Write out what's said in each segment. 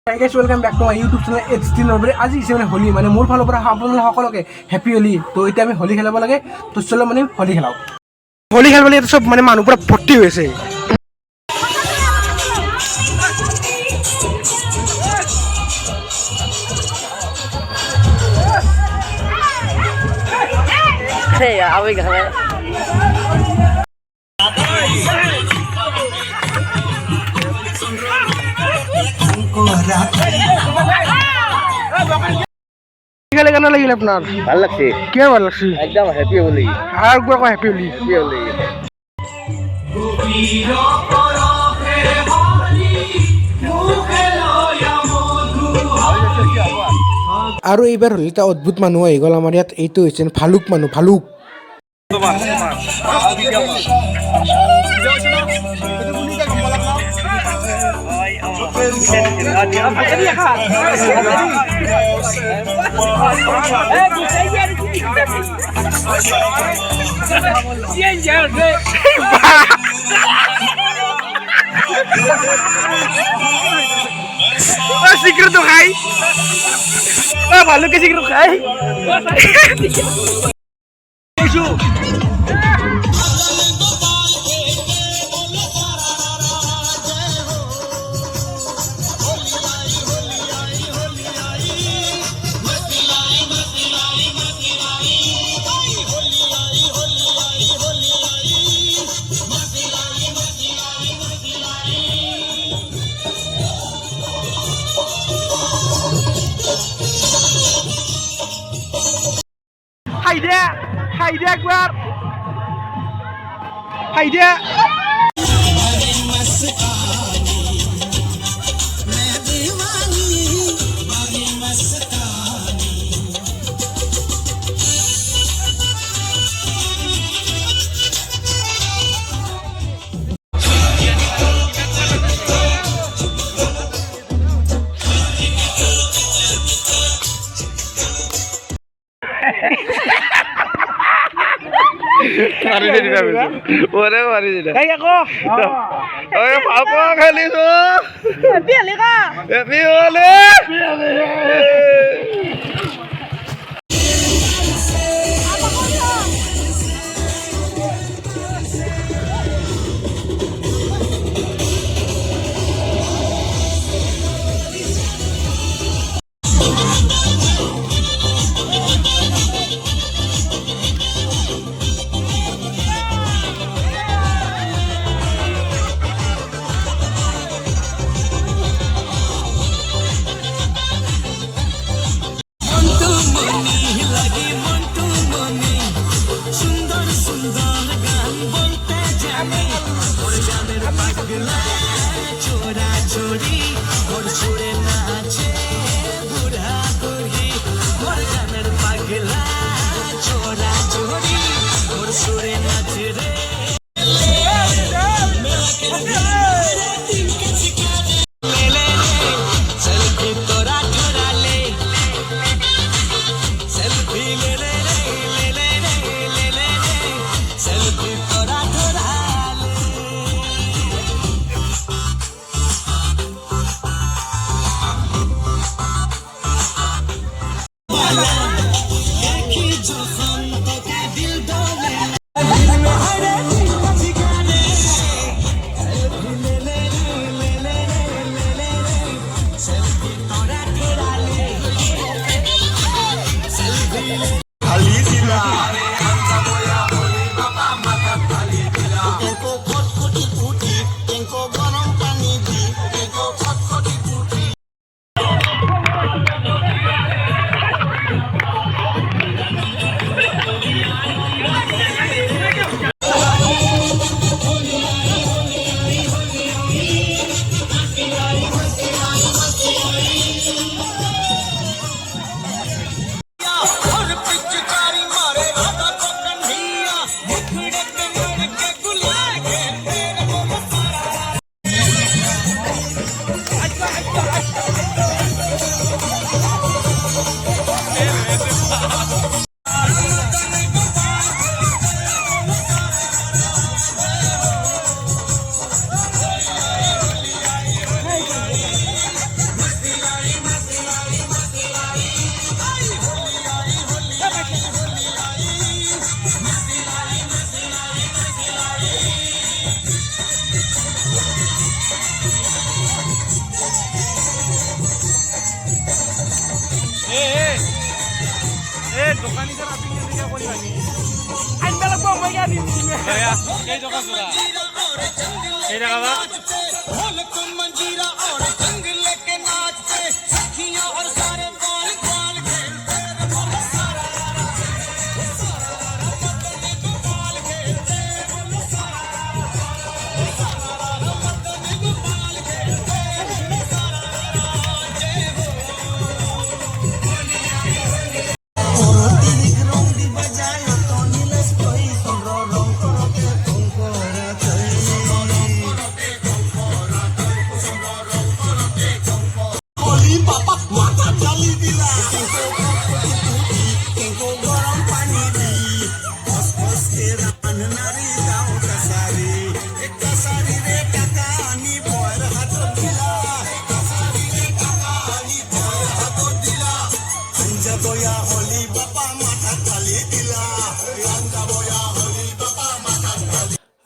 Hey guys, welcome back to my YouTube channel. It's Tin Norbury. আজি মানে হোলি মানে মোৰ ফালৰ পৰা আপোনালোক সকলোকে হেপী হোলি। তো এতিয়া আমি হোলি খেলাব লাগে। তো চলো মানে হোলি খেলাও। হোলি খেলবলৈ চব মানে মানুহ পুৰা ভৰ্তি হৈছে। Hey, awi gawe. খেলে কেনে লাগিল আপোনাৰ? ভাল লাগছে। কিয় ভাল লাগছে? একদম হ্যাপি হোলি। আৰু কোৱা কোৱা হেপী হোলি। হ্যাপি হোলি। আৰু এইবাৰ হোলি এটা অদ্ভুত মানুহ আহি গ'ল আমাৰ ইয়াত। এইটো হৈছে ভালুক মানুহ, ভালুক। Sikir tuh kai, ভালুকে sikir tuh kai. Haydi Akbar. Haydi. মাৰি দিলা বেছি ওৰে মাৰি দিলা এই আকৌ ওই পাপা খেলিছো হেপী হোলি কা হ্যাপি হোলি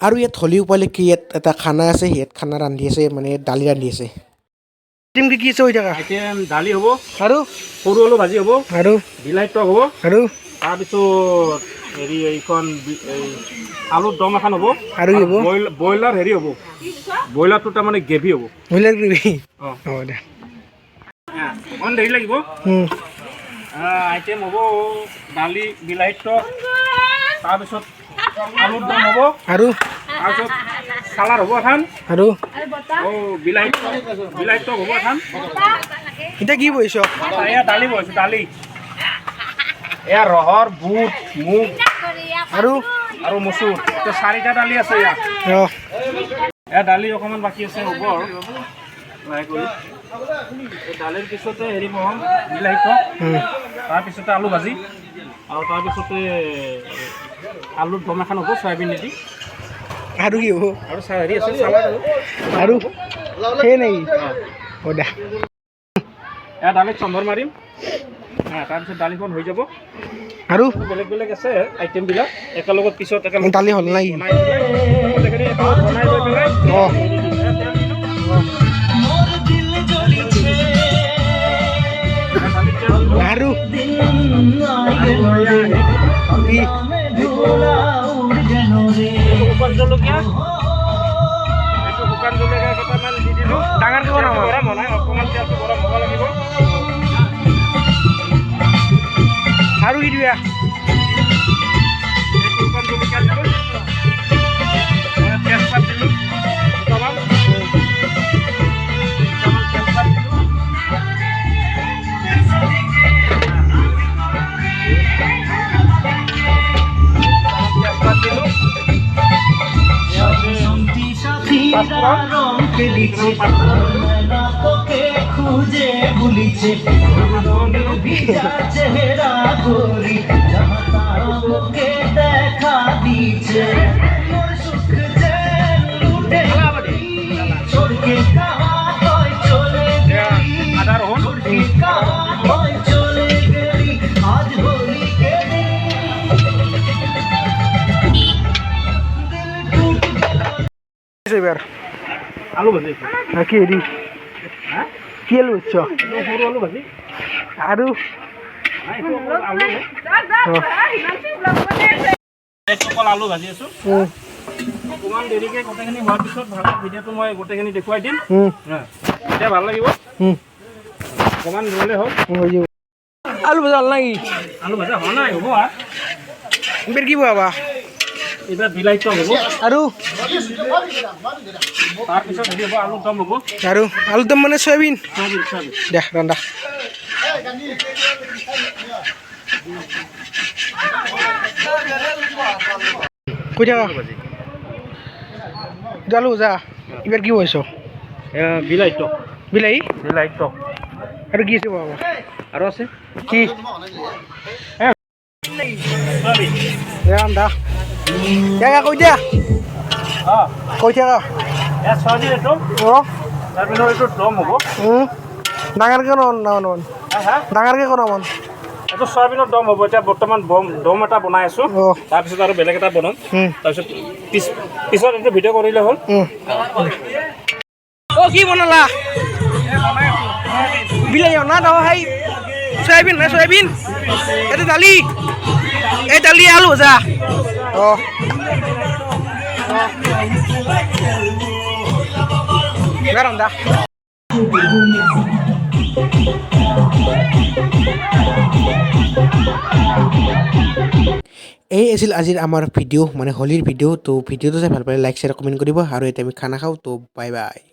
আৰু ইয়াত হোলী উপলক্ষে ইয়াত এটা খানা আছে ইয়াত খানা ৰান্ধি আছে মানে দালি ৰান্ধি আছে কি আছে হৈ থকা আইটেম দালি হ'ব আৰু সৰু আলু ভাজি হ'ব আৰু বিলাহী টক হ'ব আৰু তাৰপিছত হেৰি এইখন আলুৰ দম এখন হ'ব আৰু কি হ'ব ব্ৰইলাৰ হেৰি হ'ব ব্ৰইলাৰটো তাৰমানে গ্ৰেভি হ'ব ব্ৰইলাৰ গ্ৰেভি অঁ হ'ব দে অকণ দেৰি লাগিব আইটেম হ'ব দালি বিলাহী টক তাৰপিছত আলুৰ দম হ'ব আৰু তাৰপিছত চালাড হ'ব এখন আৰু বিলাহী টক হ'ব এখন এতিয়া কি বহিছ এয়া দালি বহিছোঁ দালি এয়া ৰহৰ বুট মুগ আৰু আৰু মচুৰ এতিয়া 4টা দালি আছে ইয়াত এয়া দালি অকণমান বাকী আছে হ'ব আৰু লাহে কৰি এই দালিৰ পিছতে হেৰি বহাম বিলাহী টক তাৰপিছতে আলু ভাজি আৰু তাৰপিছতে আলুৰ দম এখন হ'ব চয়াবিন দি আৰু কি হ'ব আৰু হেৰি আছে চালাড আৰু সেই নেকি হ'ব দে এয়া দালিত চম্ভাৰ মাৰিম তাৰপিছত দালিখন হৈ যাব আৰু বেলেগ বেলেগ আছে আইটেমবিলাক একেলগত পিছত একেলগে দালি হ'ল নাই বনাই গোটেইখিনি একেলগত বনাই লৈ পেলাই আৰু কি শুকান জলকীয়া এইটো শুকান জলকীয়া কেইটামান দি দিলোঁ ডাঙৰকৈ বনাম গৰম হোৱা নাই অকণমান তেলটো গৰম হ'ব লাগিব আৰু কি দিয়া এইটো শুকান জলকীয়া দিলোঁ তেজপাত দিলোঁ দুটামান তেজপাত দিলোঁ খুঁজে ভুলিছে চেহারা করি তারকে দেখা দিচ্ছে সুখ লুটে চড়কে কাহায় চলে আদা রহন কাহায় চলে গেলি আজ হোলি কে এবার আলু ভাজি কি হেৰি কি আলু উঠছ সৰু আলু ভাজি আৰু এইটো অকল আলু ভাজি আছোঁ অকণমান দেৰিকৈ গোটেইখিনি হোৱাৰ পিছত ভালকৈ ভিডিঅ'টো মই গোটেইখিনি দেখুৱাই দিম এতিয়া ভাল লাগিব অকণমান ৰ'লে হওক আলু ভাজা হ'ল নেকি আলু ভাজা হোৱা নাই হ'ব এইবাৰ কি বহাবা এইবাৰ বিলাহী টক হ'ব আৰু তাৰপিছত হেৰি হ'ব আলুৰ দম হ'ব আৰু আলু দম মানে চয়াবিন চয়াবিন চয়াবিন দে ৰন্ধা কৈ থাকা আলু ভাজা এইবাৰ কি বহাইছ বিলাহী টক বিলাহী বিলাহী টক আৰু কি আছে বহাবা আৰু আছে কি চয়াবিন ৰন্ধা কৈ দিয়া অঁ কৈ থাকা এয়া চয়াবিন এইটো অঁ চয়াবিনৰ এইটো দম হ'ব ডাঙৰকৈ নমান হা ডাঙৰকৈ নমান এইটো চয়াবিনৰ দম হ'ব এতিয়া বৰ্তমান দম এটা বনাই আছোঁ অঁ তাৰপিছত আৰু বেলেগ এটা বনাম তাৰপিছত পিছত এইটো ভিডিঅ' কৰিলে হ'ল কি বনালা বিলাহী অনা দাও সেই সয়াবিন না সয়াবিন এটা দালি এই দালি আলু ভাজা গরম দা এই আছিল আজিৰ আমাৰ ভিডিঅ' মানে হোলীৰ ভিডিঅ' তো ভিডিঅ'টো চাই ভাল পালে লাইক শ্বেয়াৰ কমেণ্ট কৰিব আৰু এতিয়া আমি খানা খাওঁ তো বাই বাই